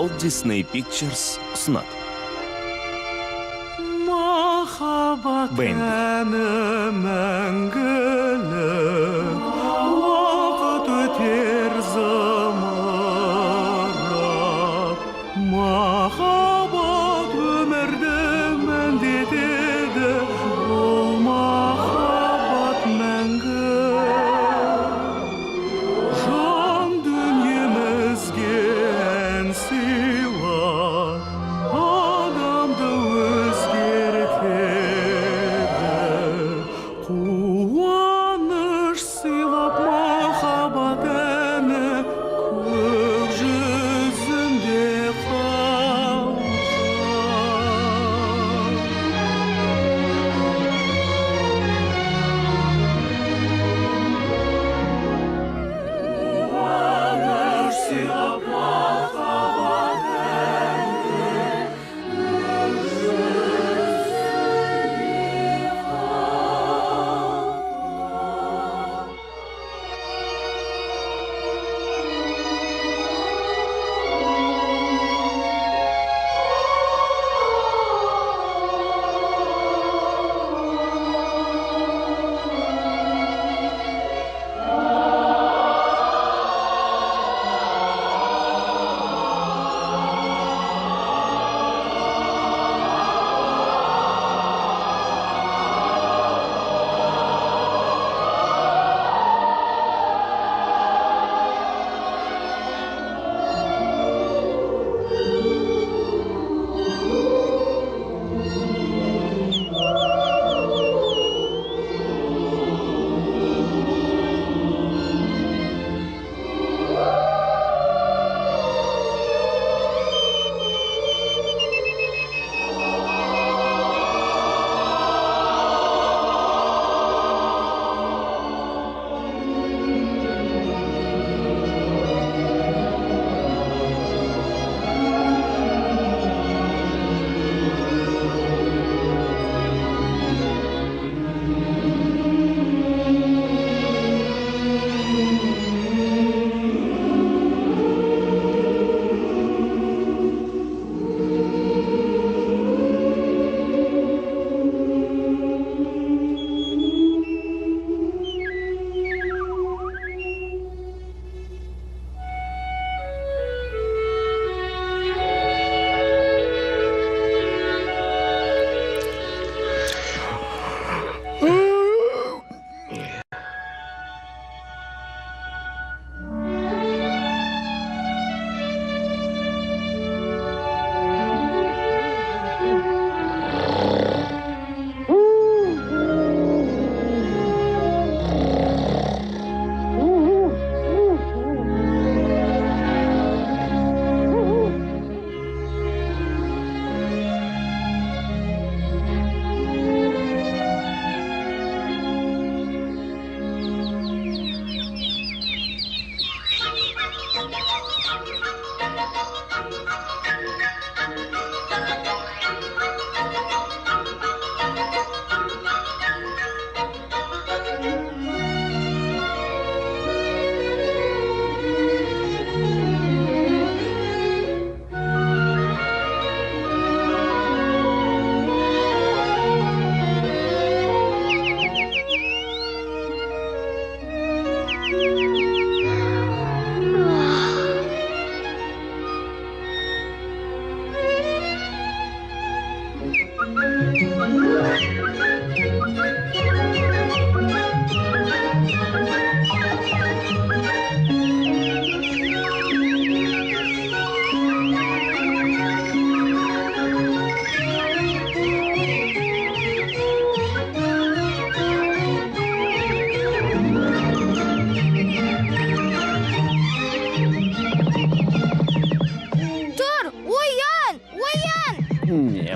Walt Disney Pictures sunar. Məhəbbətəni məngələk, vaxt ötər zamanlar. Məhəbbət ömərdə məndə də, ol məhəbbət məngəl. Can dünyəmizgə ənsi var, adamda Қуаныш сыйлап махаббат әні көк жүзінде қалған. Қуаныш сыйлап махаббат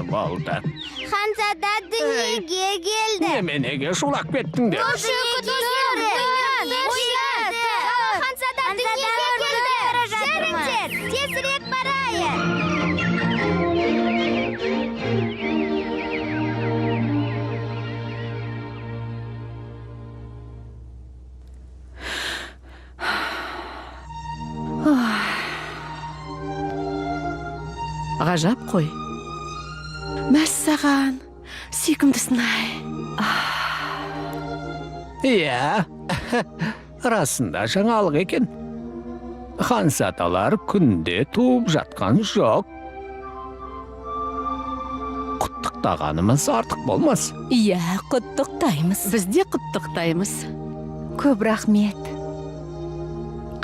болды? Ханзада дүниеге келді. Неменеге шулап кеттіңдер? Ханзада дүниеге келді. Жүріңдер, тезірек барайық. ғажап қой. Мәссаған, сүйкімдісін ай. Иә, расында жаңалық екен. Ханзадалар күнде туып жатқан жоқ. Құттықтағанымыз артық болмас. Иә, құттықтаймыз. Біз де құттықтаймыз. Көп рахмет.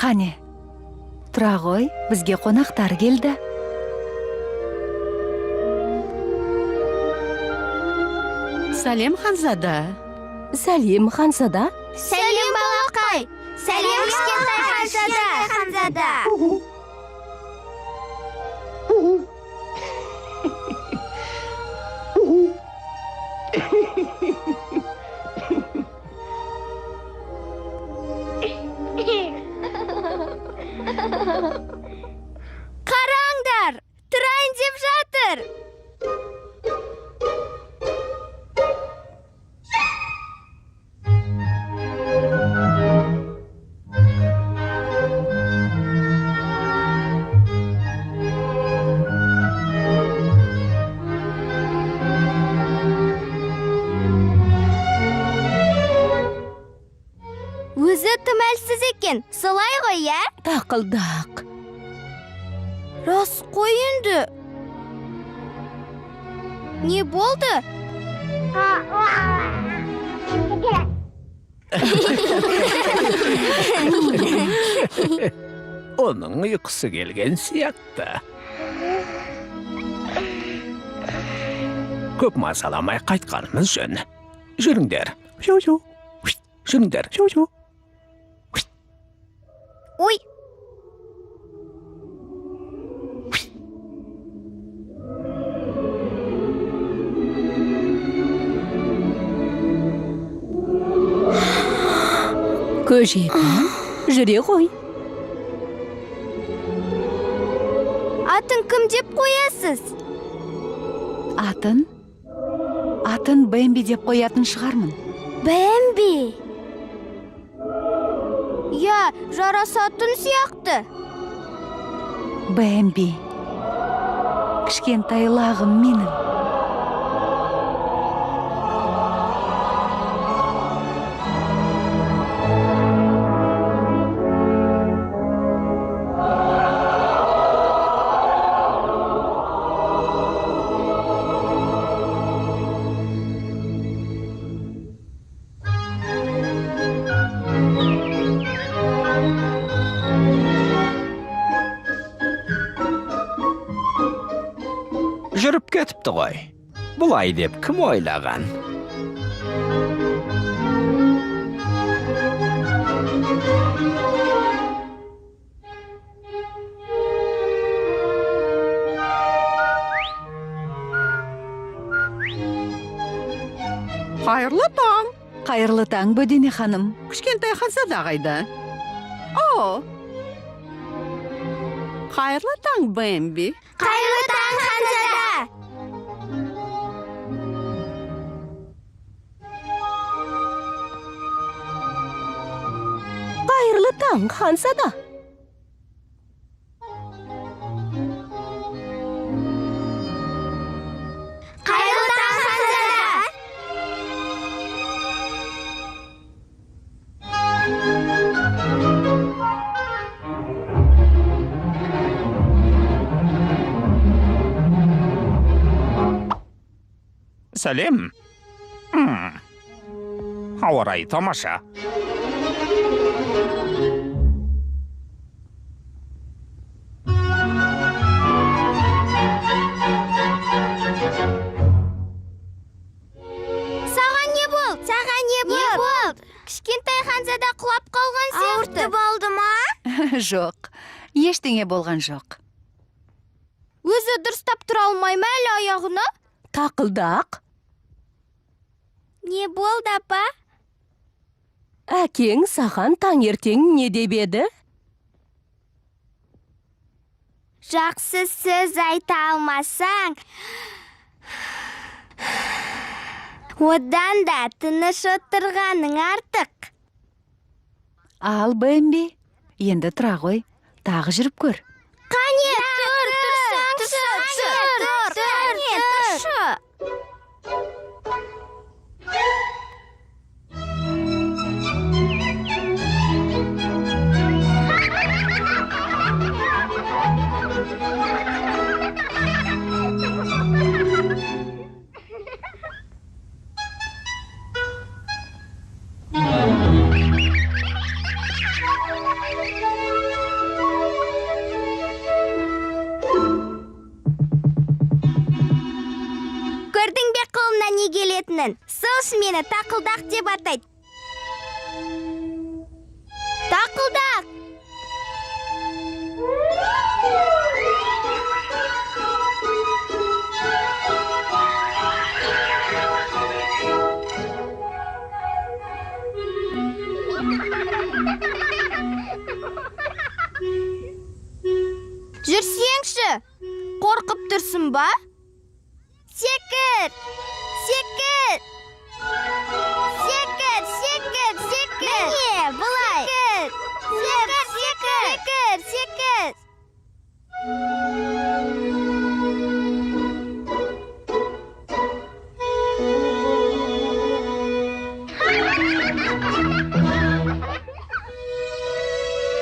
Қане, тұра ғой, бізге қонақтар келді. Сәлем, Ханзада. Сәлем, Ханзада. Сәлем, балақай. Сәлем, кішкентай Ханзада. Қараңдар, тұрайын деп жатыр. Өзі тым әлсіз екен, солай ғой, я? Тақылдақ. Рас қой енді. Не болды? Оның ұйқысы келген сияқты. Көп мазаламай қайтқанымыз жөн. Жүріңдер. Жүріңдер. Ой, Көжекім, жүре ғой. атын кім деп қоясыз? Атын Бэмби деп қоятын шығармын. Бэмби. Я, жарасатын сияқты. Бэмби. Кішкентай лағым менің. Жүріп кетіпті ғой. Бұлай деп кім ойлаған? Қайырлы таң. Қайырлы таң, Бөдене ханым. Кішкентай Ханзада қайда? О! Қайырлы таң, Бэмби. Қайырлы таң, Ханзада. Қайырлы таң, Ханзада. Қайырлы таң, Ханзада. Сәлем. Ауа райы тамаша. Саған не болды? Саған не болды? Кішкентай Ханзада құлап қалған сияқты. Ауыртты болды ма? Жоқ, ештеңе болған жоқ. Өзі дұрыстап тұра алмай ма әлі аяғына? Тақылдақ. Не болды, апа? Әкең саған таңертең не деп еді? Жақсы сөз айта алмасаң, одан да тыныш отырғаның артық. Ал, Бэмби, енді тұра ғой, тағы жүріп көр. Қане, тұрсаңшы. екенін. Сол үшін мені тақылдақ деп атайды. Тақылдақ! Жүрсеңші, қорқып тұрсың ба? Секір! Секір! Секір, секір, секір! Міне, бұлай! Секір, секір, секір, секір!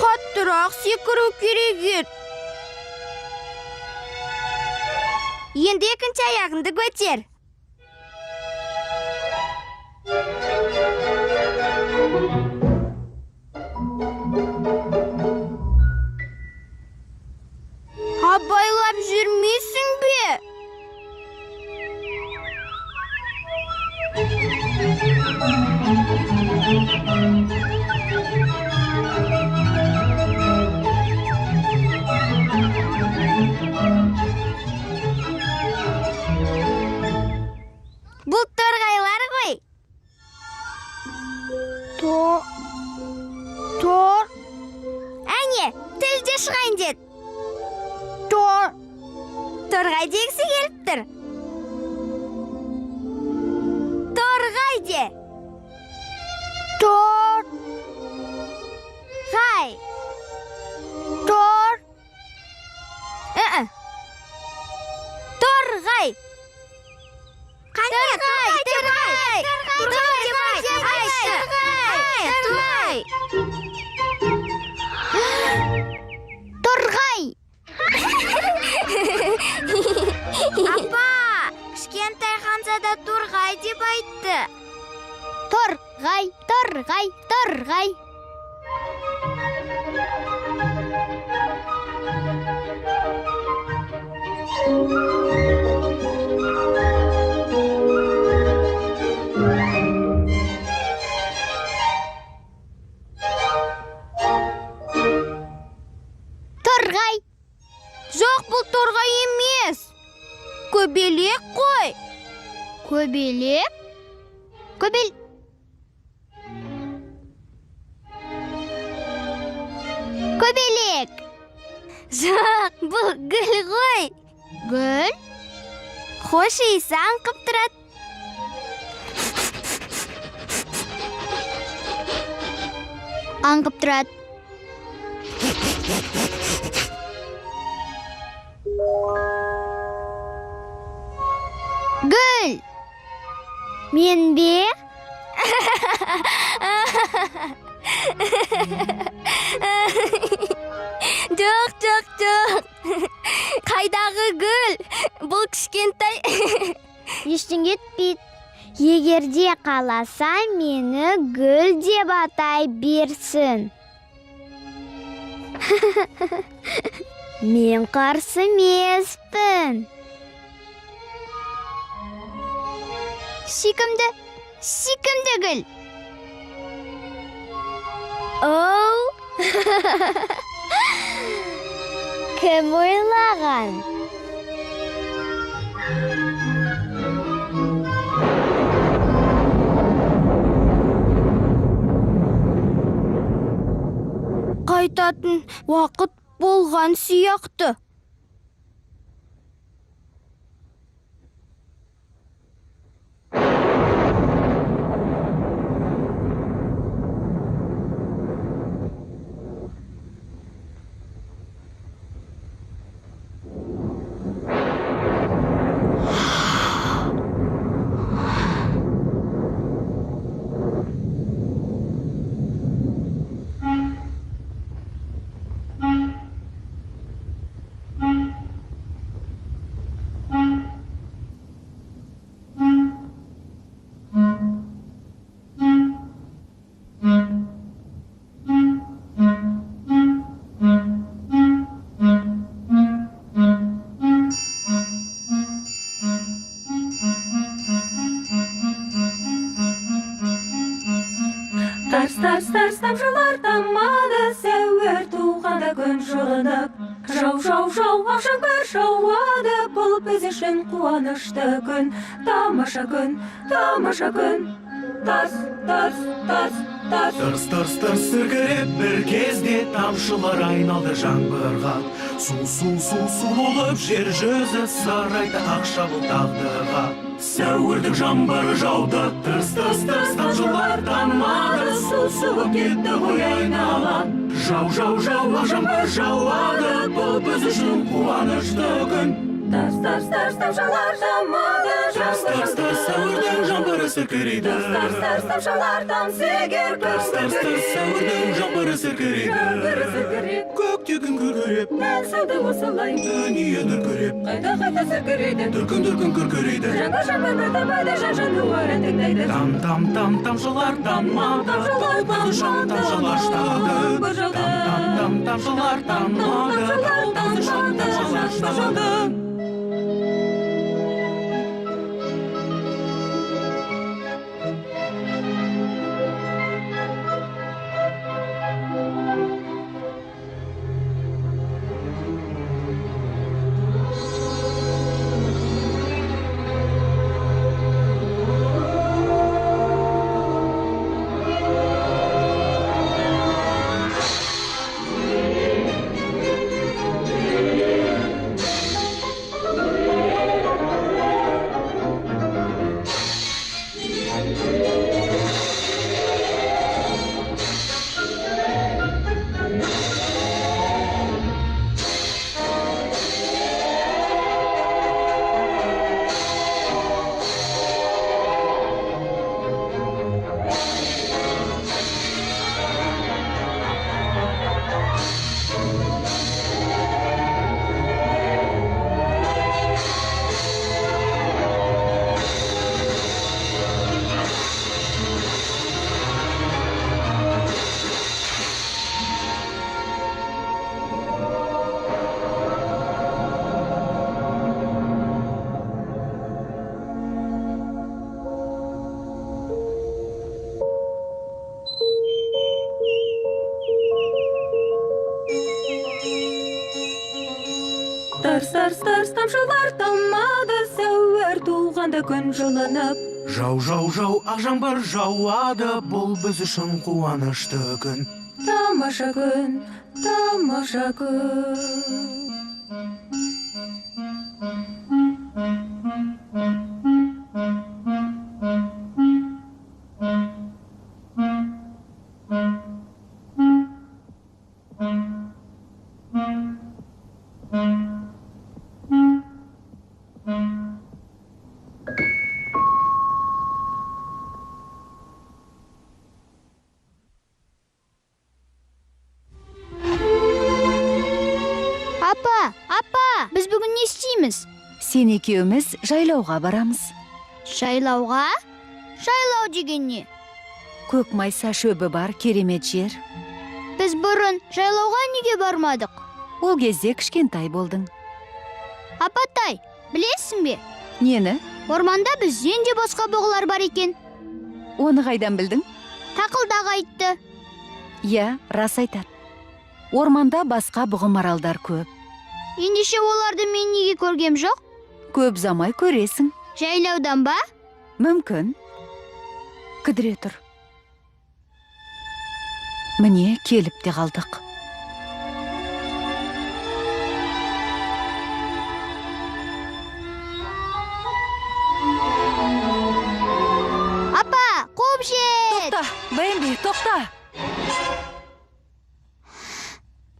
Қаттырақ секіру керек еді. Енді екінші аяғыңды көтер. Абайлап жүрмейсің бе? Бұл торғайлар ғой. Тор. Әне, тілде шығайын дед. Торғай дегісі келіп тұр. Торғай де. Ғай. Торғай. Торғай! Апа, кішкентай Ханзада торғай деп айтты. Торғай, торғай, торғай. Торғай. Жоқ, бұл торғай емес. Көбелек қой. Көбелек? Көбелек. Жоқ, бұл гүл ғой. Гүл? Хош иісі аңқып тұрады. Аңқып тұрады. Гүл! Мен бе? Жоқ. Қайдағы гүл? Бұл кішкентай. Ештеңе етпейді. Егерде қаласа, мені гүл деп атай берсін. Мен қарсы емеспін. Сүйкімді гүл. Оу! Кім ойлаған? Қайтатын уақыт болған сияқты. тамады сәуір туғанда күн жылынып. Жау, ақшаң бір жауады, бұл біз үшін қуанышты күн. Тамаша күн, тамаша күн. Тас, тас, тас, тас. Тырс сіркіреп бір кезде тамшылар айналды жаңбырға. Су болып жер жүзі сарайды ақша бұлтағдыға. Сәуірдің жаңбыры жауды, тырс тамшылар тамады, су кетті ғой айналам. Жау, ақ жаңбыр жауады, бұл біз үшін қуанышты күн. Тас, тамшылар тамады, Сәуірдің жаңбыры сіркірейді. Тас, тамшылар тамсегер, Сәуірдің жаңбыры сіркірейді. Көкте күн күркіреп, Мен сауды осылай, дүние дүркіреп, қайта сіркірейді. дүркін күркірейді. Жаңбыр бір табайды, жан-жануар тыңдайды. Тамшылар тамады, бұл үшін тамшылар штады. Тамшылар тамады, бұл үшін тамшылар штады. Тарс, тамшылар тамады, сәуір туғанда күн жылынып. Жау, ақ жаңбыр жауады, бұл біз үшін қуанышты күн. Тамаша күн, тамаша күн. Апа, біз бүгін не істейміз? Сен екеуміз жайлауға барамыз. Жайлауға? Жайлау деген не? Көк майса шөбі бар керемет жер. Біз бұрын жайлауға неге бармадық? Ол кезде кішкентай болдың. Апатай, білесің бе? Нені? Орманда бізден де басқа бұғылар бар екен. Оны қайдан білдің? Тақылдағы айтты. Я, рас айтады. Орманда басқа бұғымаралдар көп. Ендеше оларды мен неге көргем жоқ? Көп замай көресің. Жайлаудан ба? Мүмкін. Кідіре тұр. Міне, келіп те қалдық. Апа, қуып жет! Тоқта, Бэмби, тоқта!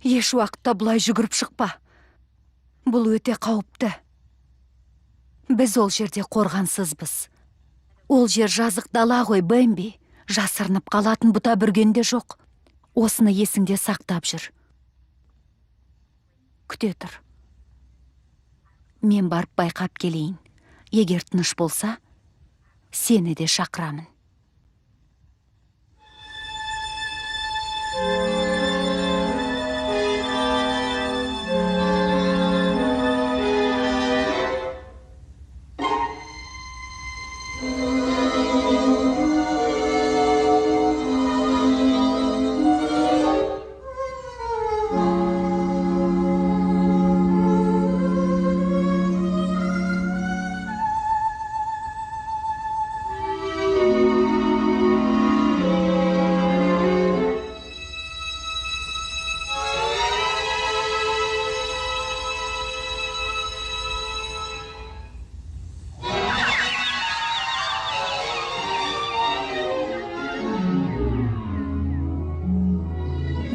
Еш уақытта бұлай жүгіріп шықпа. Бұл өте қауіпті. Біз ол жерде қорғансызбыз. Ол жер жазық дала ғой, Бэмби. Жасырынып қалатын бұта бүргенде жоқ. Осыны есіңде сақтап жүр. Күте тұр. Мен барып байқап келейін. Егер тыныш болса, сені де шақырамын.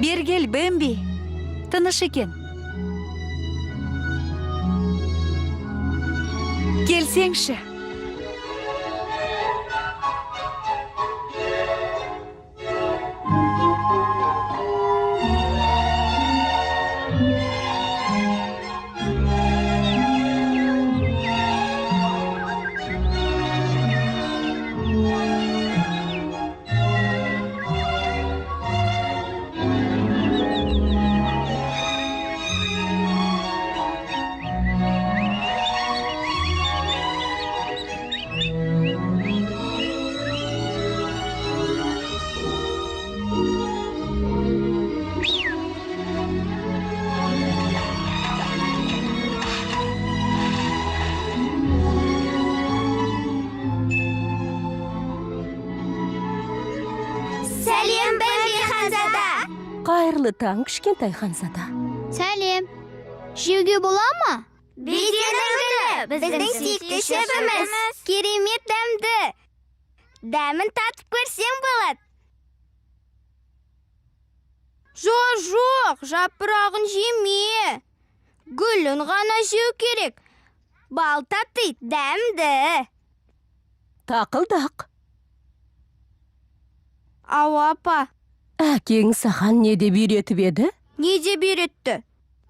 Бер кел, Бэмби. Тыныш екен. Келсеңші. Сәлем, Бэмби ханзада. Қайырлы таң, кішкентай ханзада. Сәлем. Жеуге бола ма? Беден үлгілі, біздің сүйікті шөбіміз. Керемет дәмді. Дәмін татып көрсең болады. Жоқ, жапырағын жеме. Гүлін ғана жеу керек. Бал татый, дәмді. Тақылдақ. Ау апа, Әкең саған не деп үйретіп еді? не деп үйретті?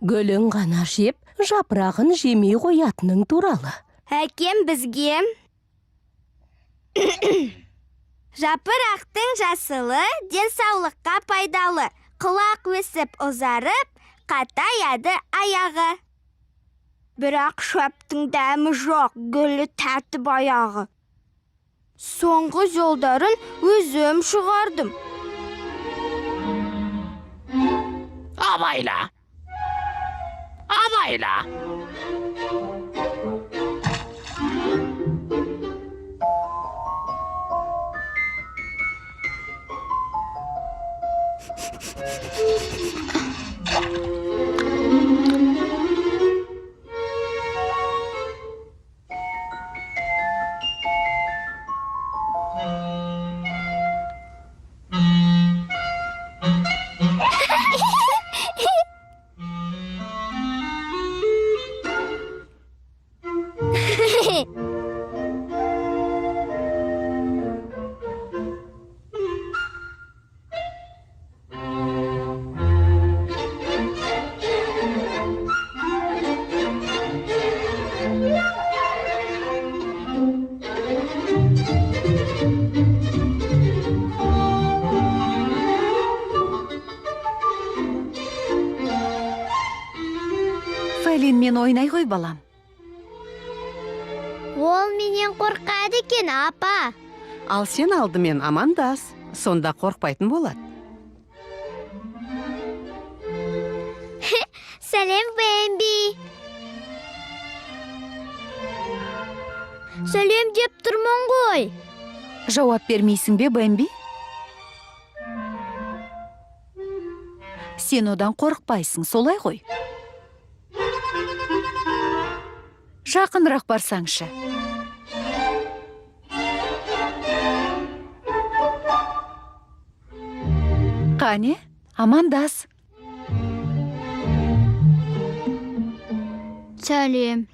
Гүлін ғана жеп, жапырағын жемей қоятының туралы. Әкем бізге жапырақтың жасылы денсаулыққа пайдалы. Құлақ өсіп ұзарып, қатаяды аяғы. Бірақ шөптің дәмі жоқ, гүлі тәтті баяғы. Соңғы жолдарын өзім шығардым. Абайла. Фәлинмен ойнай ғой, балам. Ол менен қорқады екен, апа. Ал сен алдымен амандас. Сонда қорқпайтын болады. Сәлем, Бэмби. Сәлем деп тұрмын ғой. Жауап бермейсің бе, Бэмби? Сен одан қорықпайсың, солай ғой. Жақынырақ барсаңшы. Қане, амандас. Сәлем.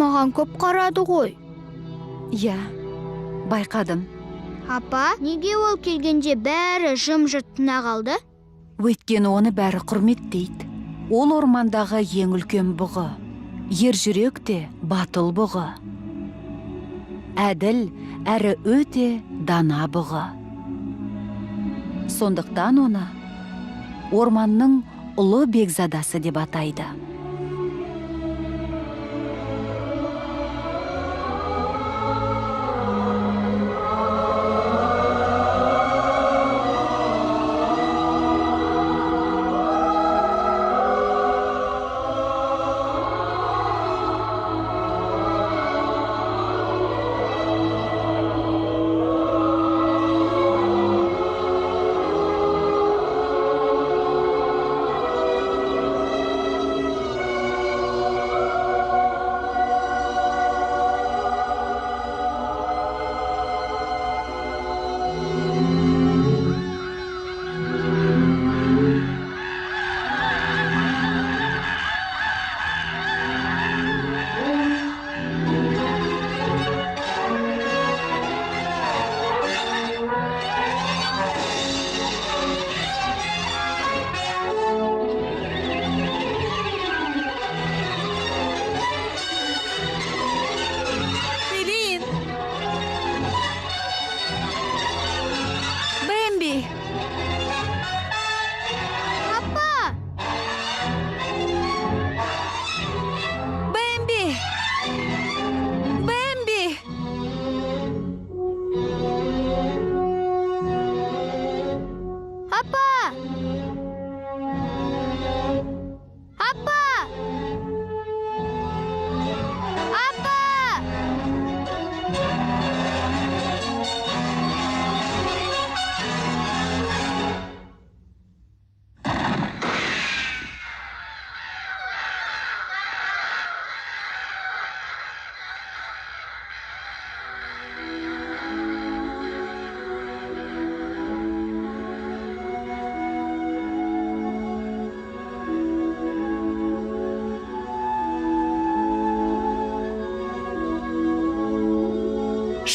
маған көп қарады ғой. Иә, байқадым. Апа, неге ол келгенде бәрі жым-жырт тына қалды? Өйткені оны бәрі құрметтейді. Ол ормандағы ең үлкен бұғы. Ер жүрек те батыл бұғы. Әділ әрі өте дана бұғы. Сондықтан оны орманның ұлы бекзадасы деп атайды.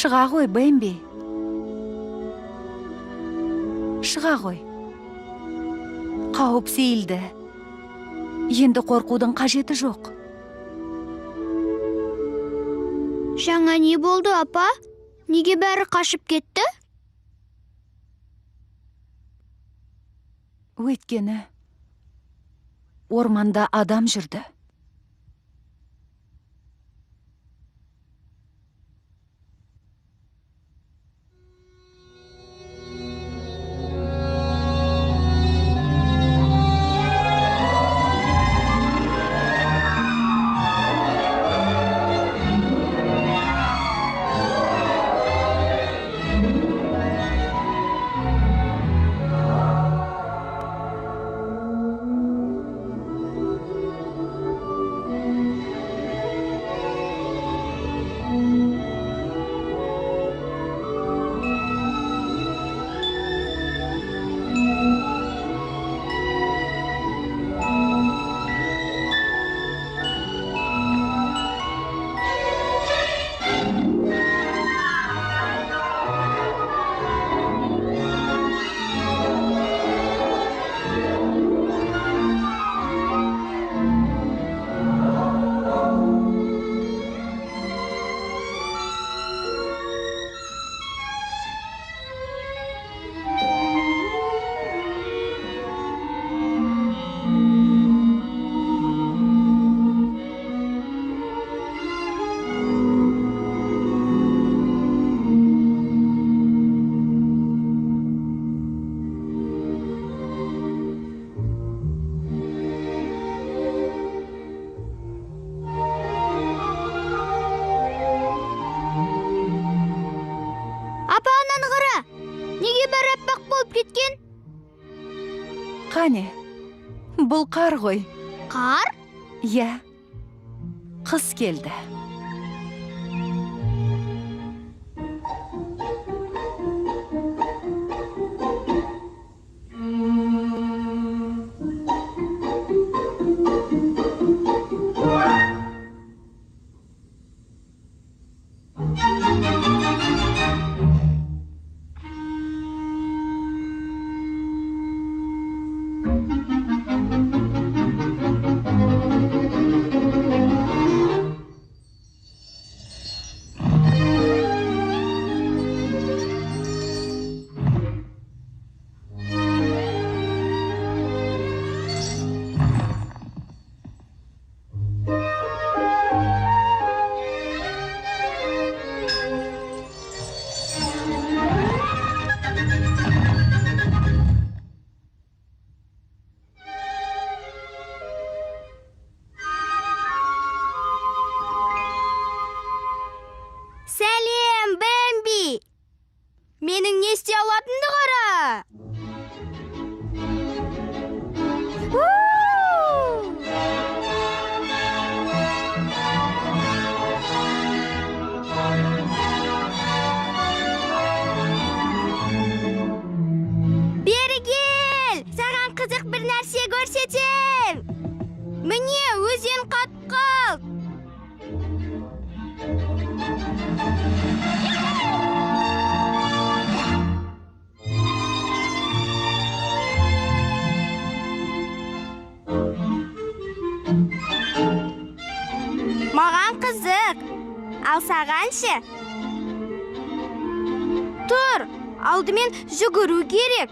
Шыға ғой, Бэмби. Шыға ғой. Қауіп сейілді. Енді қорқудың қажеті жоқ. Жаңа не болды, апа? Неге бәрі қашып кетті? Өйткені орманда адам жүрді. кеткен? Қане, бұл қар ғой. Қар? Иә, қыс келді. Сәлем, Бэмби! Менің не істей алатынды қара! Бері кел! Саған қызық бір нәрсе көрсетем! Міне, өзен қатып қалды! Маған қызық, ал саған ше? Тұр, алдымен жүгіру керек.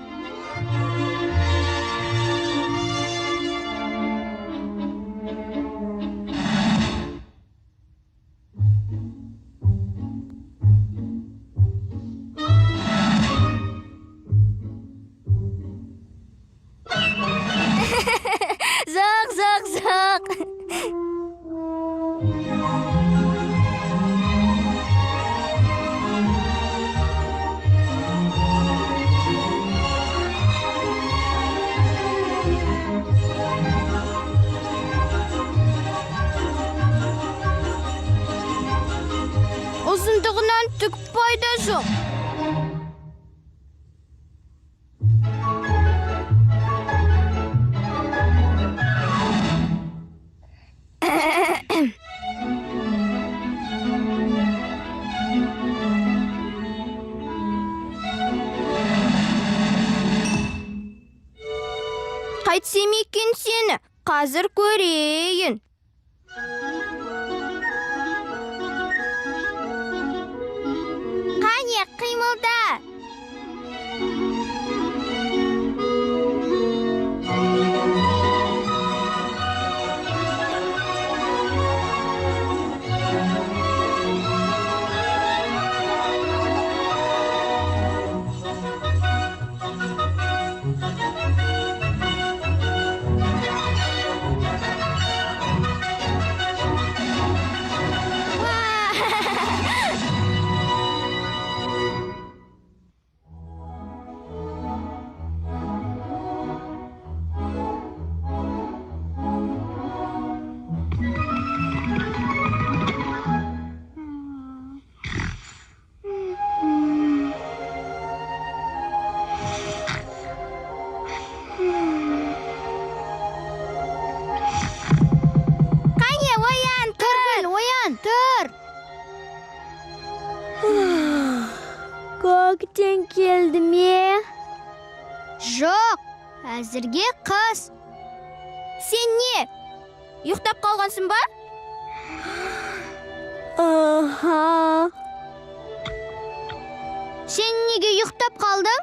Зық, зық, зық. Ұзындығынан түк пайда жоқ. Қайтсем екен сені, қазір көрейін. Қане, қимылда. Көктен келді ме? Жоқ, әзірге қыс. Сен не? Ұйықтап қалғансың ба? Аха. Сен неге ұйықтап қалдың?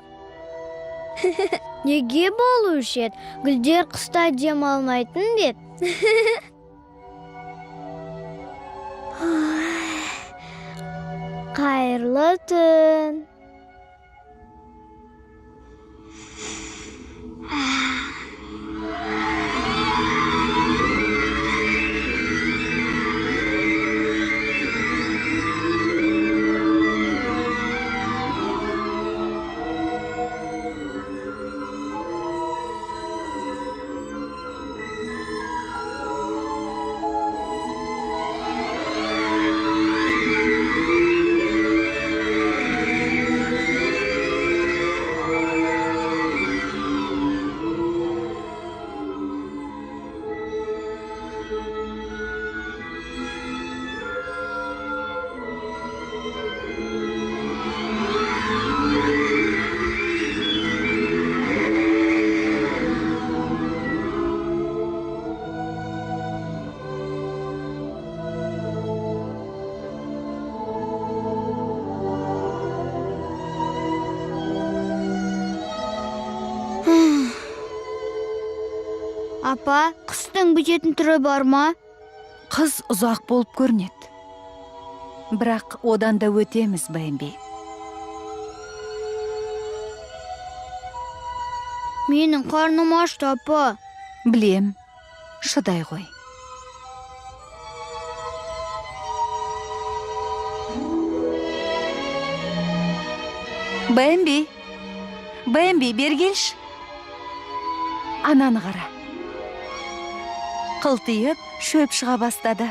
Неге болушы еді? Гүлдер қыста дем алмайтын бет. Қайырлы түн. Апа, қыстың бітетін түрі бар ма? Қыз ұзақ болып көрінеді. Бірақ одан да өтеміз, Бэмби. Менің қарным ашты, апа. Білем, шыдай ғой. Бэмби, бер келші. Ананы қара. Қылтиып, шөп шыға бастады.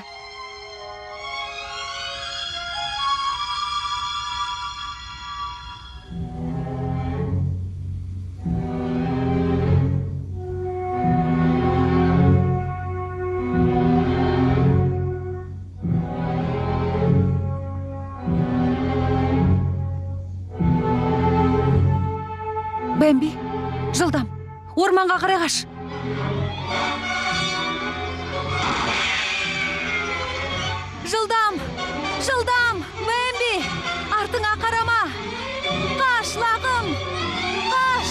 Бэмби, жылдам, орманға қарай қаш. Жылдам, Бэмби, артыңа қарама. Қаш, лағым, қаш.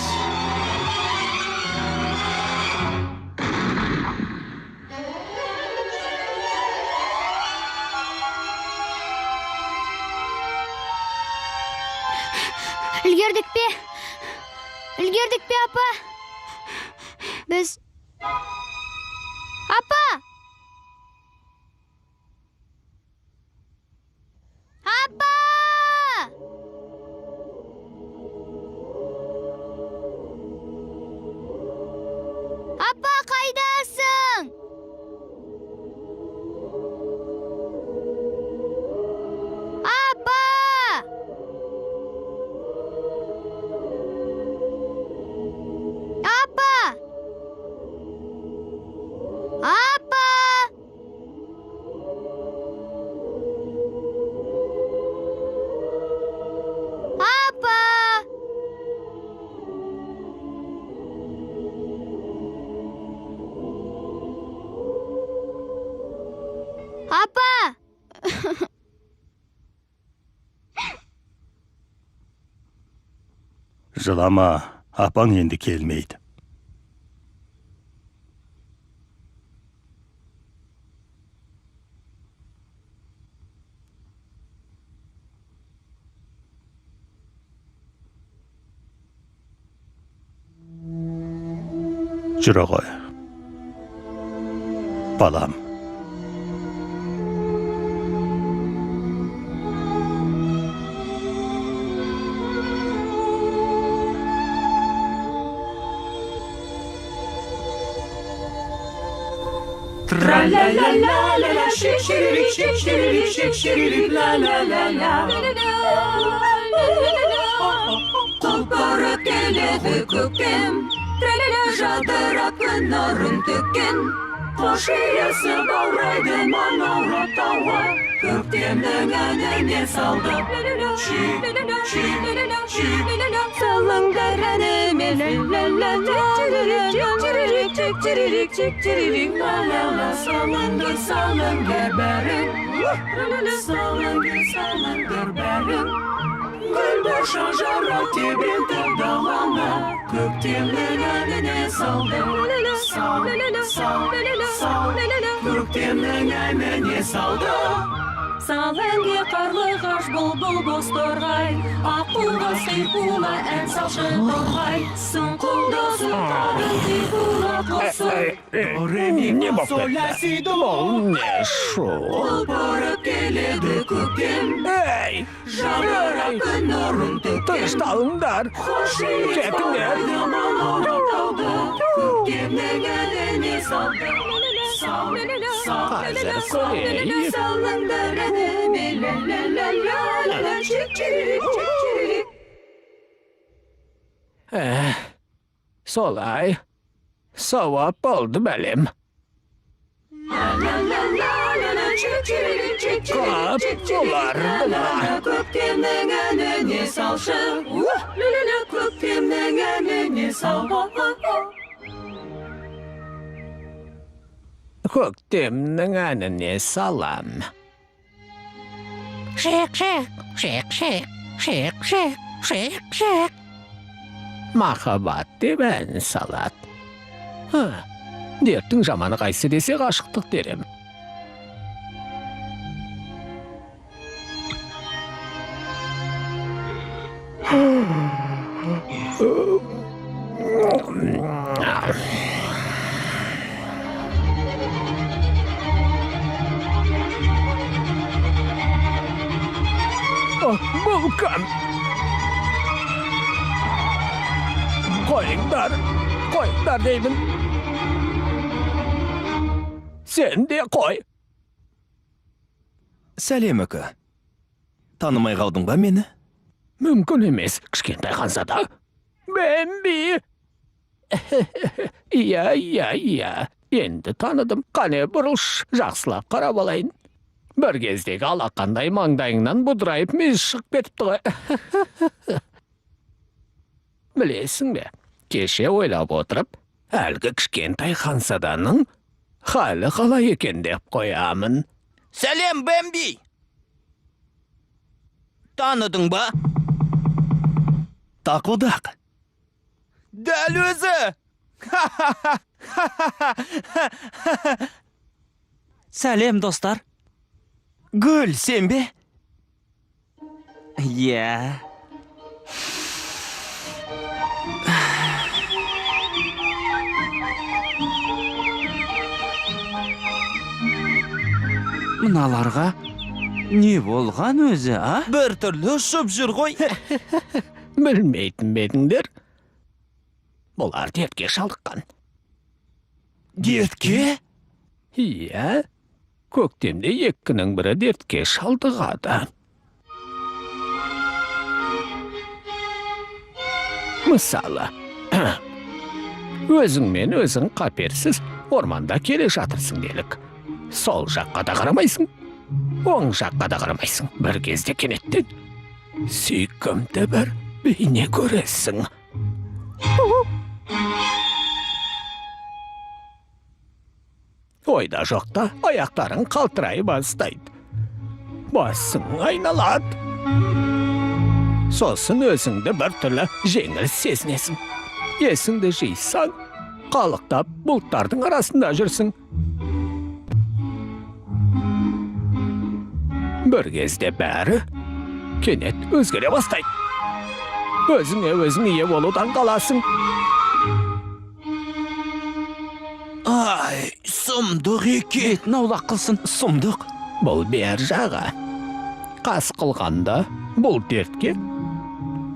Үлгердік пе, апа? Біз... Апа! Апа! Апа, қайдасың? Апа! Апа! Апа! Апа! Апа! Жылама, апаң енді келмейді. Жүре ғой. Балам. Тра-ля-ля-ля-ля-ля, шик-шириrik, шик-шириrik, шик-шириrik, ла-ла-ла-ла. Құлпырып келеді көктем, жадырап күн нұрын төккен. Қош иесі баурайды манаурап тауға, көктемнің әніне салды. Шик, шик, шик, салыңдар әніме, ла-ла-ла, салыңдар бәрін, салыңдар бәрін. Гүл боша жарап тебрентіп даланы, көктемнің әніне салды. Көктемнің әніне салды. Сал әнге қарлығаш бұлбұл боз торғай, аққуға сыйқула ән салшы торғай. Сыңқылда сұрқадың сыйқула қосын. Не болып кетті? Бұл не шу? Құлпырып келеді көктем, жадырап күн нұрын төккен. Тынышталыңдар. Кетіңдер. Көктемнің әніне салды. Қазір көрейік. Салыңдар әніме, ла-ла-ла-ла-ла, чик-чиририк, чик-чиририк. Солай. Сауап болды бәлем. Ла-ла-ла-ла-ла, чик-чиририк, Қап, олар бұна. көктемнің әніне салшы. Ла-ла-ла, көктемнің әніне салғы. Көктемнің әніне салам. Шек-шек, шек-шек, шек-шек, шек-шек. Махаббат деп ән салат. Dertin jamanı qaysı desek aşıqtık derem. Bulkan. Koyinglar deymin. Sen de koy. Сәлем aka. Tanımay qaldın ba meni? Mümkün emes, kichkintoy Xonzoda. Bambi. Iya. Endi tanıdım. Qani burilish, yaxshilab qarab olayın. Bir kezdegi alaqanday mangdayыңнан budrayıp mez chiqib ketibdi qo'y. Bilasizmi, kecha o'ylab o'tirib, halgi kichkintoy Xonzodaning hali qalay ekan deb qo'yaman. Selam Bambi. Tanıdın ba? Taqıldaq. Dal o'zi. Selam dostlar. Gül sen be. Ya. Mınalarga ne bolgan özü, ha? Bir türlü uçup jür goy. Bilmeydim bedindir. Bular dertke şaldıqqan. Dertke? Iya. Köktemde yekkinin biri dertke şaldıqada. Мысалы, özüngmen özüň qapersiz ormanda kele jatyrsың delik. Sol jakka da qaramaysың, oň jakka da qaramaysың. Bir kezde kenetden süýkümde bir beýne göresiň. Oyda jokda ayaktaryň qaltyraýy bastaýdy. Basyň aýnalat. Sosun özüňde bir türlü jeňil sezinesin. Ýesinde jyýsan, qalyqtap bultlardyň arasynda jürsiň. Bir gezde bäri kenet özgere bastaýdy. Özüňe özüň ýe boludan galasyň. Ay, sumduk iki. Etine ulak kılsın. Sumduk. Bul ber jaga. Kas kılganda bul dertke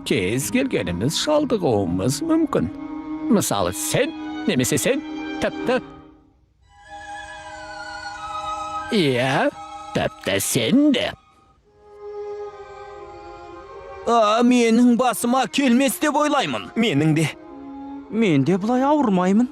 kez gelgenimiz şaldygyňymyz mümkün. Misaly sen, nemese sen, täpde. Iya, täpde sen de. Meniň basyma kelmez dep oýlaýmyn. Meniň de. Men de bulay awurmaýmyn.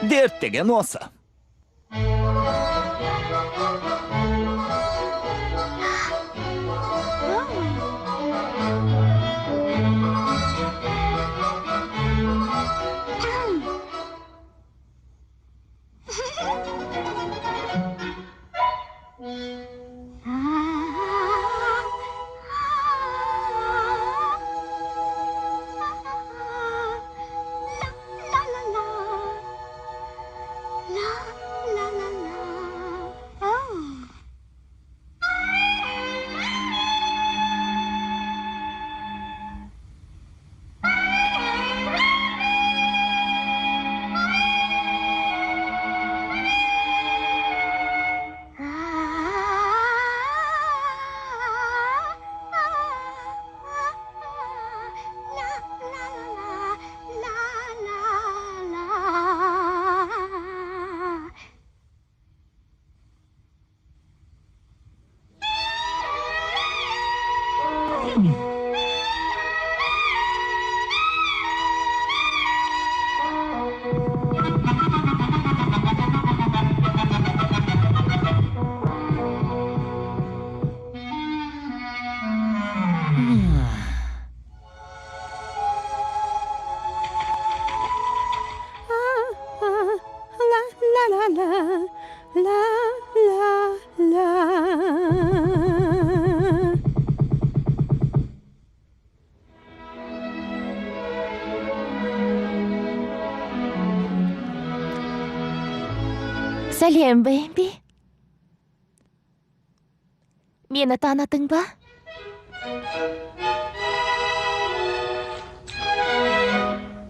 Dert degen olsa. сәлем Бэмби. Мені танытың ба?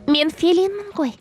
Мен Фелинмін ғой.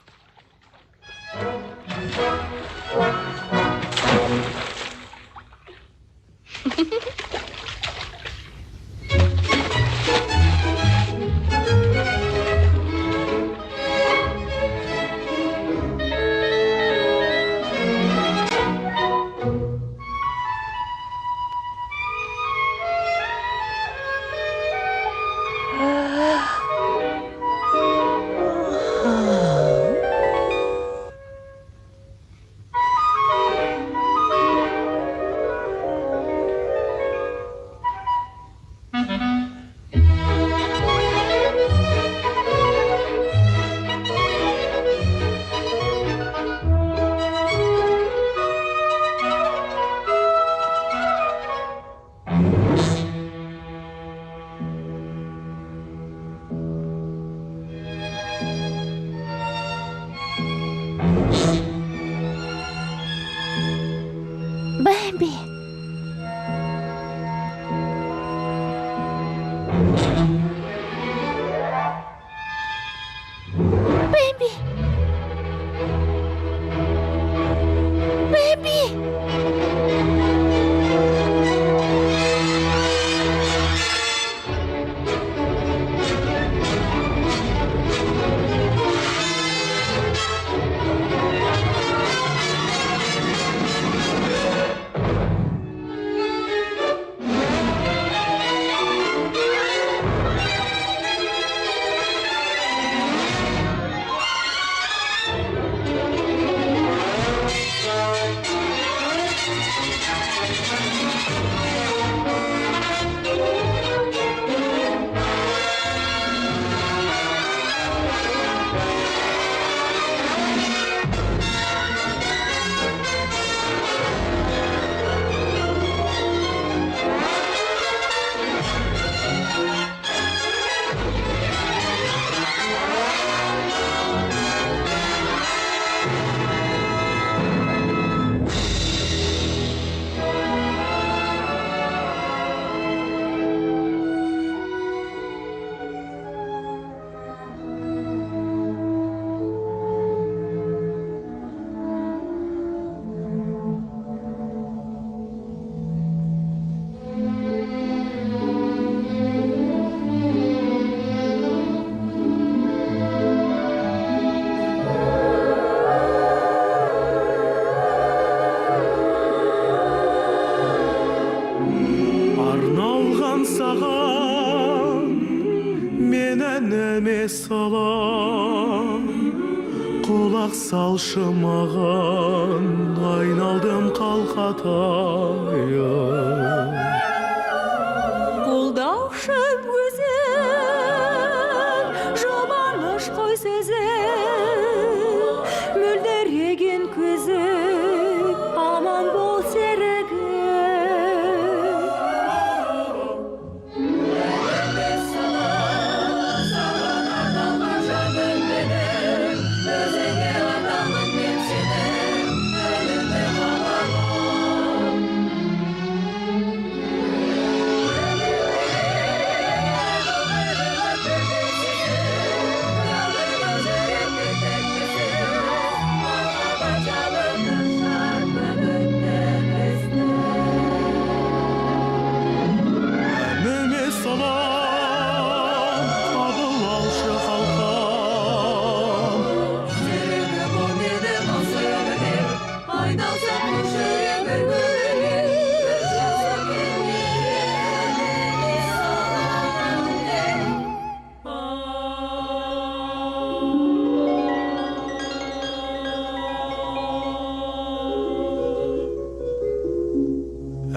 Бэмби. Бэмби. Бэмби. Арналған саған мен әніме салам, құлақ салшы маған, айналдым қалқатайым. Қолдаушы өзің, жұбаныш қой сөзің, мөлдіреген көзің, аман бол серігім.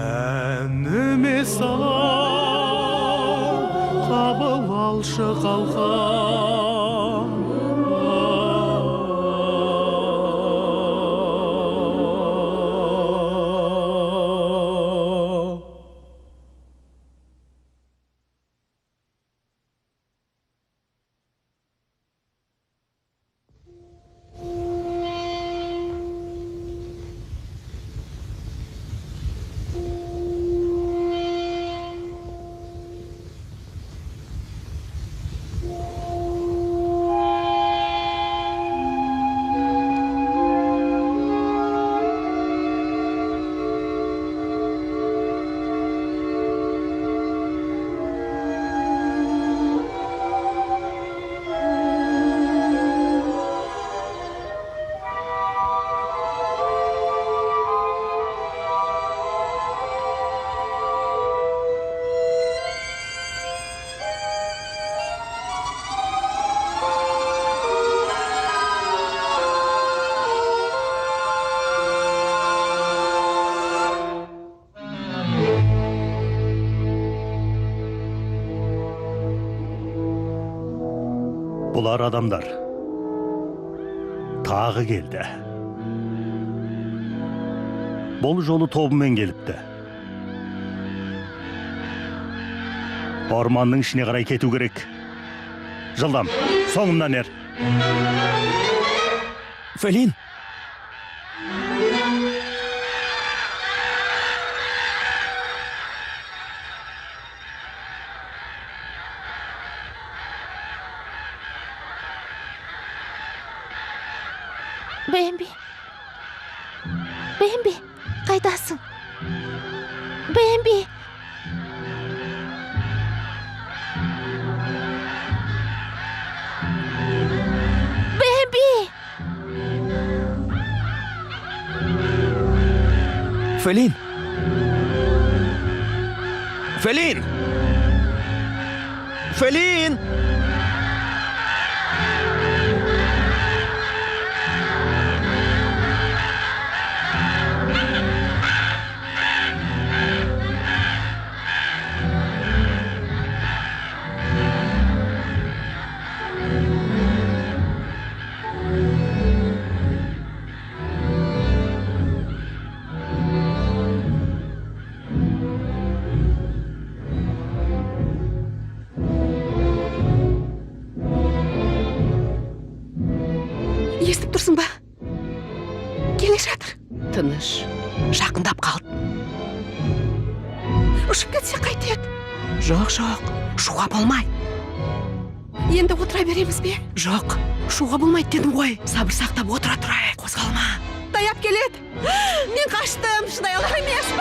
Әніме салам, қабыл алшы қалқам. Bular adamlar. Tağı geldi. Bol jolu тобымен келіпті. Ormanның ішіне қарай кету керек. Жылдам, соңымнан ер. Фелин! Бэмби. Бэмби, қайдасың? Бэмби. Бэмби. Фелин! Фелин! Фелин! Естіп тұрсың ба? Келе жатыр. Тыныш. Жақындап қалды. Ұшып кетсе қайтеді? Жоқ. Шуға болмай. Енді отыра береміз бе? Жоқ. Шуға болмайды дедім ғой. Сабыр сақтап отыра тұрайық. Қозғалма. Таяп келеді. Мен қаштым. Шыдай алар емеспін.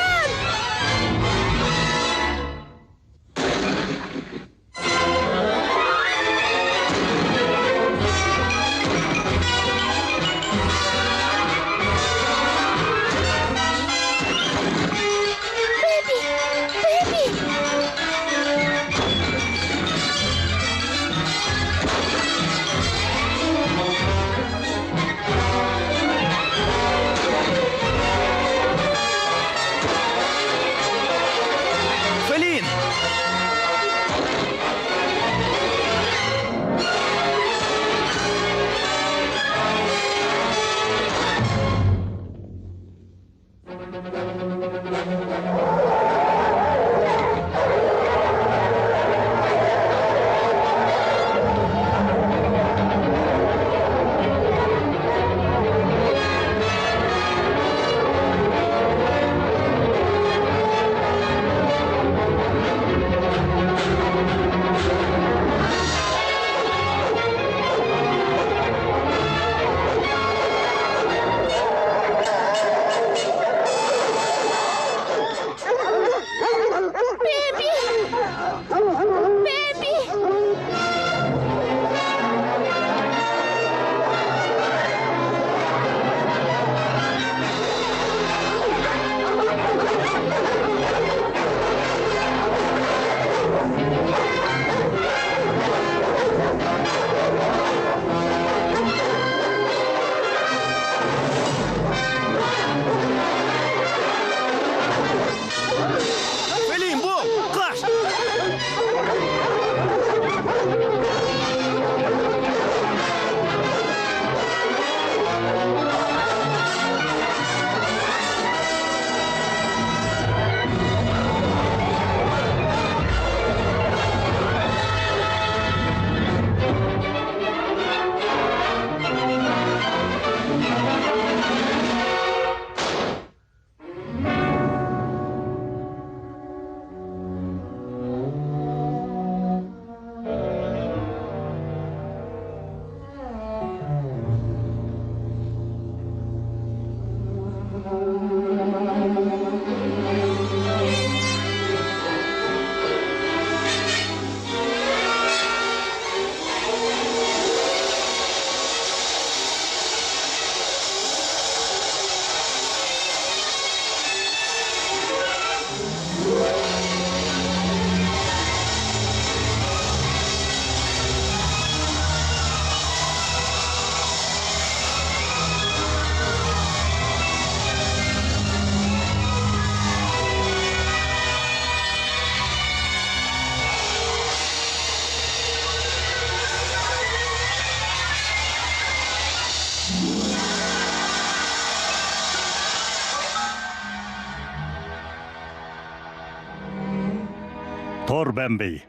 Тор Бәмбей.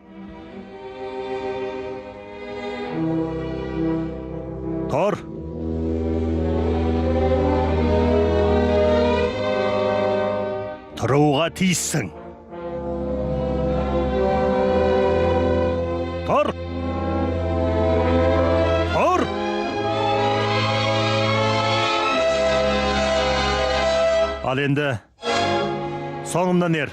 Тор. Тұруға тиіссің. Тор. Тор. Ал енді соңымнан ер.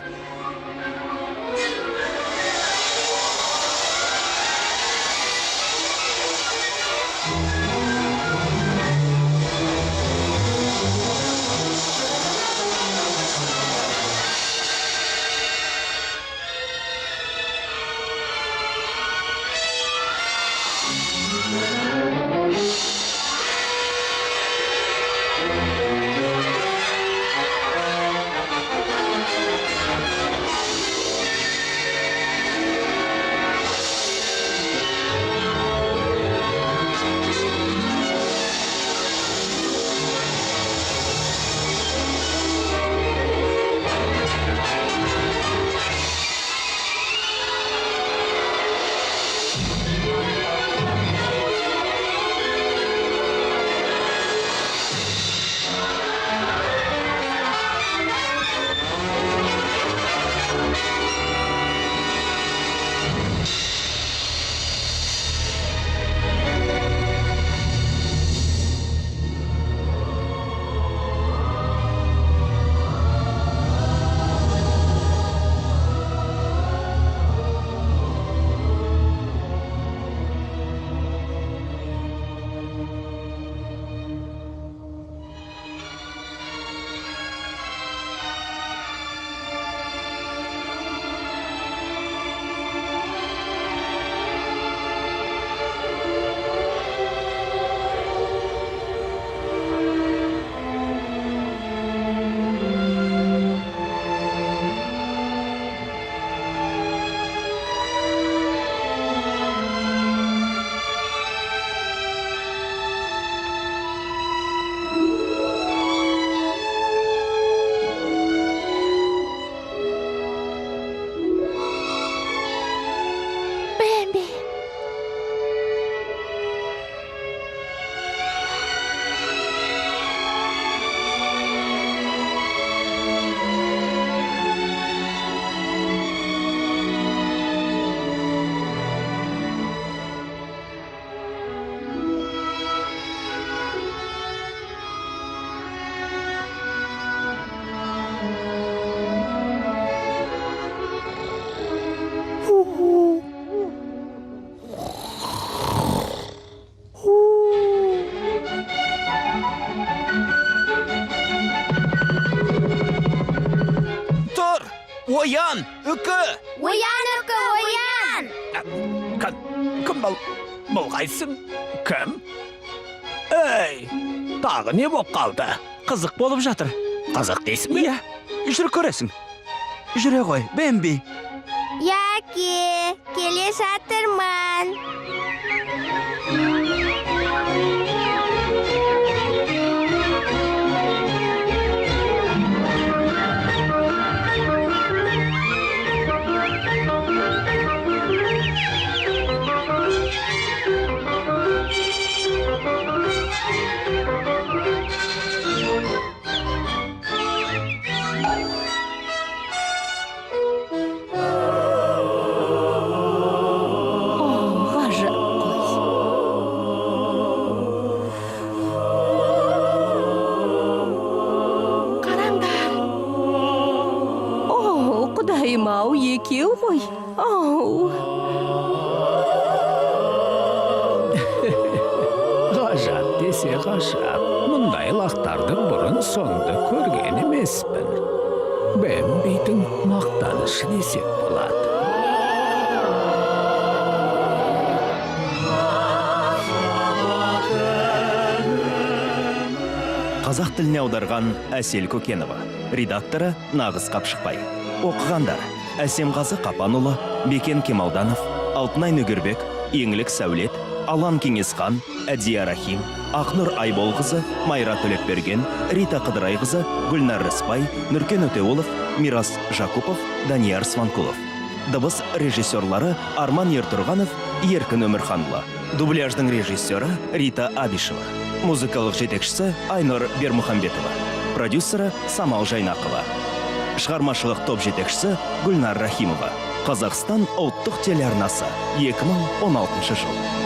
Оян, үкі! Оян, үкі, оян! Кім болғайсың? Кім? Эй, тағы не боп қалды? Қызық болып жатыр. Қызық дейсің бе? Иә, жүр көресің. Жүре ғой, Бэмби. Яке, келе жатырмын. Құдайым-ау, екеу ғой. Ғажап десе ғажап. Мұндай лақтардың бұрын соңды көрген емеспін. Бэмбидің мақтанышы десек болады. Қазақ тіліне аударған Әсел Көкенова. Редакторы Нағыз Қапшықбай. Оқығандар: Әсемғазы Қапанұлы, Бекен Кемалданов, Алтынай Нөгербек, Еңлік Сәулет, Алан Кеңесхан, Әдия Рахим, Ақнұр Айболқызы, Майра Төлепберген, Рита Қыдырайқызы, Гүлнар Рыспай, Нұркен Өтеолов, Мирас Жакупов, Данияр Сванкулов. Дыбыс режиссерлары Арман Ертұрғанов, Еркін Өмірханлы. Дубляждың режиссері Рита Абишева. Музыкалық жетекшісі Айнұр Бермұхамбетова. Продюсері Самал Жайнақова. Шығармашылық топ жетекшісі Гүлнар Рахимова. Қазақстан ұлттық телеарнасы 2016 жыл.